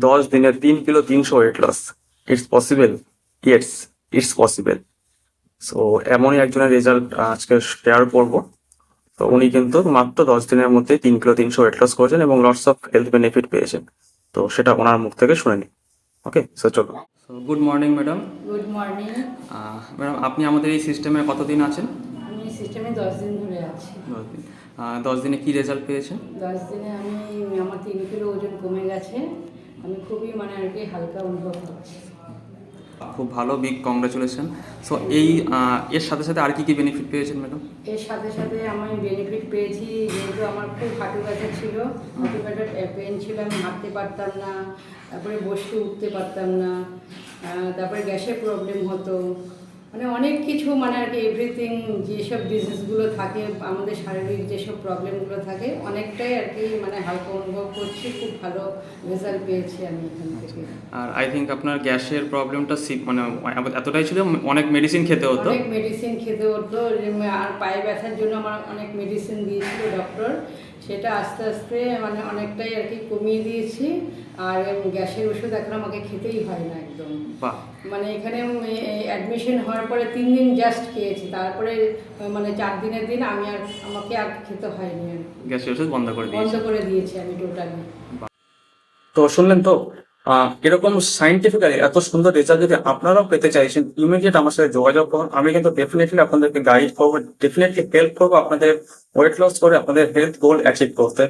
10 দিনে 3 kilo 300 weight loss. It's possible. Yes, it's possible. So এমনই একজনের রেজাল্ট আজকে শেয়ার করব। তো উনি কিন্তু মাত্র 10 দিনের মধ্যে 3 কিলো 300 ওয়েট লস করেছেন এবং লটস অফ হেলথ বেনিফিট পেয়েছেন। তো সেটা ওনার মুখ থেকে শুনে নিই। ওকে, সো চলো। Good morning madam. Good morning. Madam, আপনি আমাদের এই সিস্টেমে কতদিন আছেন? আমি সিস্টেমে 10 দিন ধরে আছি। 10 দিন। 10 দিনে কি রেজাল্ট পেয়েছেন? 10 দিনে আমার 3 কিলো ওজন কমে গেছে। আমি খুবই আর কি হালকা অনুভব করছি। খুব ভালো, বিগ কংগ্রাচুলেশন। সো এর সাথে সাথে আর কি কি বেনিফিট পেয়েছেন ম্যাডাম? এর সাথে সাথে আমি বেনিফিট পেয়েছি, যেহেতু আমার খুব হাঁটু ব্যথা ছিল, হাঁটু ব্যথার পেন ছিল, আমি হাঁটতে পারতাম না, তারপরে বসতে উঠতে পারতাম না, তারপরে গ্যাসের প্রবলেম হতো, অনেক কিছু আর কি এভরিথিং, যেসব ডিজিজগুলো থাকে আমাদের শারীরিক, যেসব প্রবলেমগুলো থাকে, অনেকটাই আর কি হালকা অনুভব করছি। খুব ভালো রেজাল্ট পেয়েছি আমি এখান থেকে। আর আই থিঙ্ক আপনার গ্যাসের প্রবলেমটা এতটাই ছিল, অনেক মেডিসিন খেতে হতো। অনেক মেডিসিন খেতে হতো, আর পায়ে ব্যথার জন্য আমার অনেক মেডিসিন দিয়েছিল ডক্টর। সেটা আস্তে আস্তে অনেকটাই আর কি কমিয়ে দিয়েছি। আর গ্যাসের ওষুধ এখন আমাকে খেতেই হয় না একদম। এখানে অ্যাডমিশন হওয়ার পরে 3 দিন জাস্ট খেয়েছি, তারপরে 4 দিনের দিন আমাকে আর খেতে হয়নি। গ্যাসের ওষুধ বন্ধ করে দিয়েছি আমি টোটালি। তো শুনলেন তো, এরকম সাইন্টিফিক্যালি এত সুন্দর রেজাল্ট যদি আপনারাও পেতে চাইছেন, ইমিডিয়েট আমার সাথে যোগাযোগ করুন। আমি কিন্তু ডেফিনেটলি আপনাদেরকে গাইড করবো, ডেফিনেটলি হেল্প করবো আপনাদের ওয়েট লস করে আপনাদের হেলথ গোল অ্যাচিভ করতে।